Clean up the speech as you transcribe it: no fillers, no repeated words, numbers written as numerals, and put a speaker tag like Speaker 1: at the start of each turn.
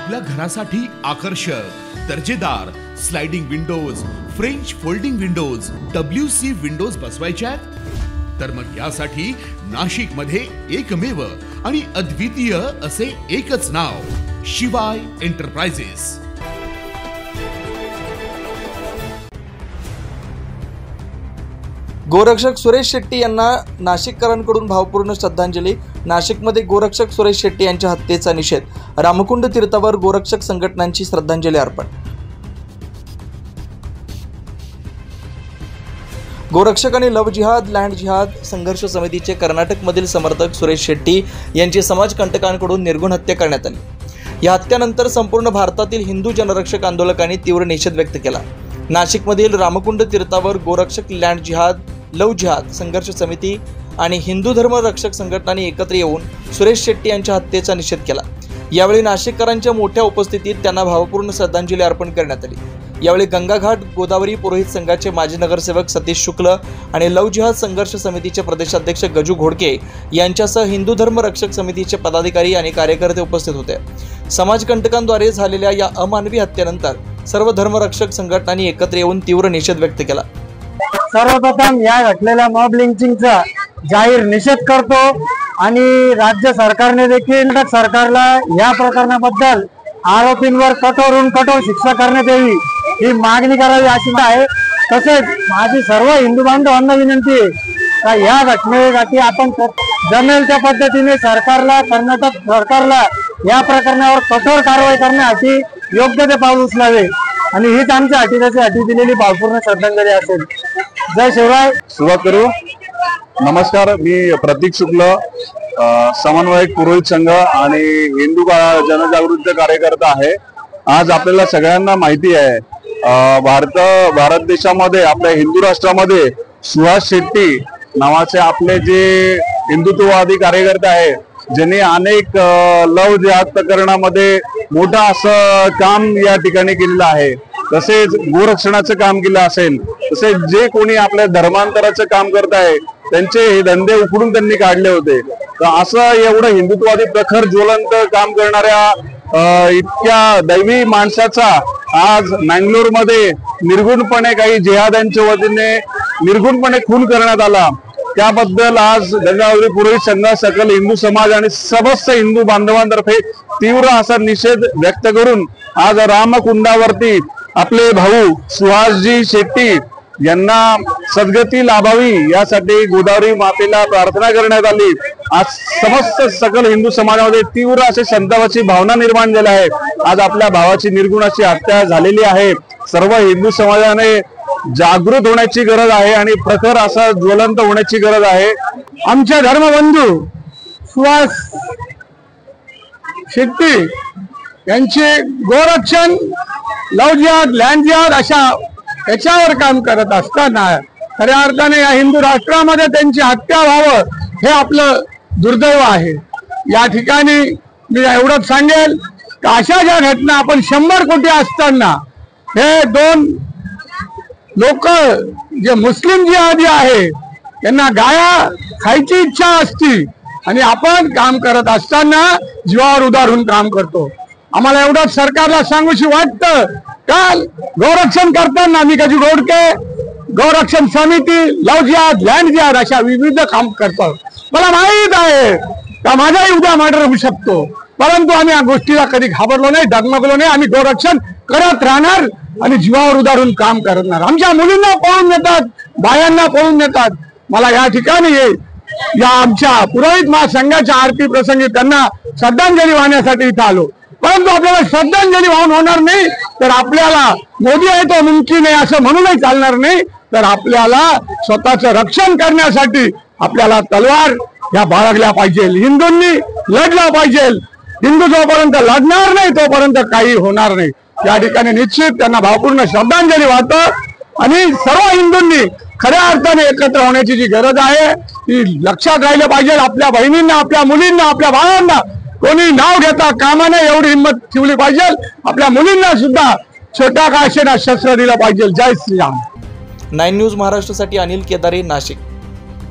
Speaker 1: आपल्या घरासाठी आकर्षक दर्जेदार sliding windows, French folding windows, WC windows बसवायच्या तर मग यासाठी नाशिक मध्ये एकमेव आणि अद्वितीय असे एकच नाव, शिवाय एंटरप्राइजेस।
Speaker 2: गोरक्षक सुरेश शेट्टी यांना नाशिककरांकडून भावपूर्ण श्रद्धांजली। नाशिकमध्ये गोरक्षक सुरेश शेट्टी यांच्या हत्येचा निषेध, रामकुंड तीर्थावर गोरक्षक संघटनांची श्रद्धांजली अर्पण। गोरक्षक आणि लव जिहाद लँड जिहाद संघर्ष समितीचे कर्नाटकमधील समर्थक सुरेश शेट्टी यांची समाजकंटकांकडून निर्घृण हत्या करण्यात आली। या हत्येनंतर संपूर्ण भारतातील हिंदू जनरक्षक आंदोलकांनी तीव्र निषेध व्यक्त केला। नाशिकमधील रामकुंड तीर्थावर गोरक्षक, लँड जिहाद, लव जिहाद संघर्ष समिती आणि हिंदू धर्म रक्षक संघटनांनी एकत्र येऊन सुरेश शेट्टी यांच्या हत्येचा निषेध केला। यावेळी नाशिककरांच्या मोठ्या उपस्थितीत त्यांना भावपूर्ण श्रद्धांजली अर्पण करण्यात आली। यावेळी गंगाघाट गोदावरी पुरोहित संघाचे माजी नगरसेवक सतीश शुक्ल आणि लव जिहाद संघर्ष समितीचे प्रदेशाध्यक्ष गजू घोडके यांच्यासह हिंदू धर्म रक्षक समितीचे पदाधिकारी आणि कार्यकर्ते उपस्थित होते। समाजकंटकांद्वारे झालेल्या या अमानवी हत्येनंतर सर्व धर्मरक्षक संघटनांनी एकत्र येऊन तीव्र निषेध व्यक्त केला।
Speaker 3: सर्वप्रथम या घटनेला मॉब लिंचिंगचा जाहीर निषेध करतो आणि राज्य सरकारने देखील सरकारला या प्रकरणाबद्दल आरोपींवर कठोरहून कठोर शिक्षा करण्यात यावी ही मागणी करावी अशी आहे। तसेच माझी सर्व हिंदू बांधवांना विनंती आहे का या घटनेसाठी आपण जमेल त्या पद्धतीने सरकारला, कर्नाटक सरकारला या प्रकरणावर कठोर कारवाई करण्यासाठी योग्य ते पाऊल उचलावे आणि हीच आमच्या अटीतटीसाठी दिलेली भावपूर्ण श्रद्धांजली असेल। जय शिवराय।
Speaker 4: सुरुवात करू। नमस्कार, मी प्रतीक शुक्ल, समन्वयक पुरोहित संघ आणि हिंदू जनजागृती कार्यकर्ता आहे। आज आपल्याला सगळ्यांना माहिती आहे भारत देशामध्ये, आपल्या हिंदू राष्ट्रामध्ये सुहास शेट्टी नावाचे आपले जे हिंदुत्ववादी कार्यकर्ते आहे, ज्यांनी अनेक लव जिहाद प्रकरणामध्ये मोठं असं काम या ठिकाणी केलेलं आहे। तसेच गोरक्षणाचं काम केलं असेल, तसेच जे कोणी आपल्या धर्मांतराचं काम करत आहे त्यांचे हे धंदे उखडून त्यांनी काढले होते। तर असं एवढं हिंदुत्ववादी प्रखर ज्वलंत काम करणाऱ्या इतक्या दैवी माणसाचा आज मंगलोरमध्ये निर्गुणपणे काही जिहाद्यांच्या वतीने निर्गुणपणे खून करण्यात आला। त्याबद्दल आज गंगावरी पुरोहित संघ, सकल हिंदू समाज आणि समस्त हिंदू बांधवांतर्फे तीव्र असा निषेध व्यक्त करून आज रामकुंडावरती आपले भाऊ सुहासजी शेट्टी यांना सद्गती लाभावी यासाठी गोदावरी मातेला प्रार्थना करण्यात आली। आज समस्त सकल हिंदू समाजामध्ये तीव्र अशी संतापाची भावना निर्माण झाली आहे। आज आपल्या भावाची निर्गुण अशी हत्या झालेली आहे। सर्व हिंदू समाजाने जागृत होण्याची गरज आहे आणि प्रखर असा ज्वलंत होण्याची गरज आहे।
Speaker 3: आमच्या धर्मबंधू सुहास शेट्टी यांचे गोरक्षण, लव जिहाद, लँड जिहाद अशा याच्यावर काम करत असताना खऱ्या अर्थाने या हिंदू राष्ट्रामध्ये त्यांची हत्या व्हावं हे आपलं दुर्दैव आहे। या ठिकाणी मी एवढंच सांगेल की अशा ज्या घटना आपण 100 कोटी असताना हे दोन लोक जे मुस्लिम जिहादी आहे त्यांना गाया खायची इच्छा असती आणि आपण काम करत असताना जीवावर उदारून काम करतो। आम्हाला एवढंच सरकारला सांगूशी वाटतं, काल गोरक्षण करताना मी गजू घोडके, गोरक्षण समिती, लव जिहाद, लँड जिहाद अशा विविध काम करतो। मला माहीत आहे का माझाही उद्या मर्डर होऊ शकतो, परंतु आम्ही या गोष्टीला कधी घाबरलो नाही, डगमगलो नाही। आम्ही गोरक्षण करत राहणार आणि जीवावर उदारून काम करणार। आमच्या मुलींना पळून नेतात, बायांना पळून नेतात। मला या ठिकाणी या आमच्या पुरोहित महासंघाच्या आरती प्रसंगी त्यांना श्रद्धांजली वाहण्यासाठी इथं आलो, परंतु आपल्याला श्रद्धांजली वाहून होणार नाही तर आपल्याला मोदी आहे तो मुमकिन आहे असं म्हणूनही चालणार नाही। तर आपल्याला स्वतःचं रक्षण करण्यासाठी आपल्याला तलवार ह्या बाळगल्या पाहिजे, हिंदूंनी लढलं पाहिजे। हिंदू जोपर्यंत लढणार नाही तोपर्यंत काही होणार नाही। या ठिकाणी निश्चित त्यांना भावपूर्ण श्रद्धांजली वाहतो आणि सर्व हिंदूंनी खऱ्या अर्थाने एकत्र होण्याची जी गरज आहे ती लक्षात राहिलं पाहिजे। आपल्या बहिणींना, आपल्या मुलींना, आपल्या बाळांना कोणी नाव घेता कामा नये एवढी हिंमत ठेवली पाहिजे। आपल्या मुलींना सुद्धा छोट्या का असेना शस्त्र दिलं पाहिजे। जय श्रीराम।
Speaker 2: 9 न्यूज महाराष्ट्रासाठी अनिल केदारे, नाशिक।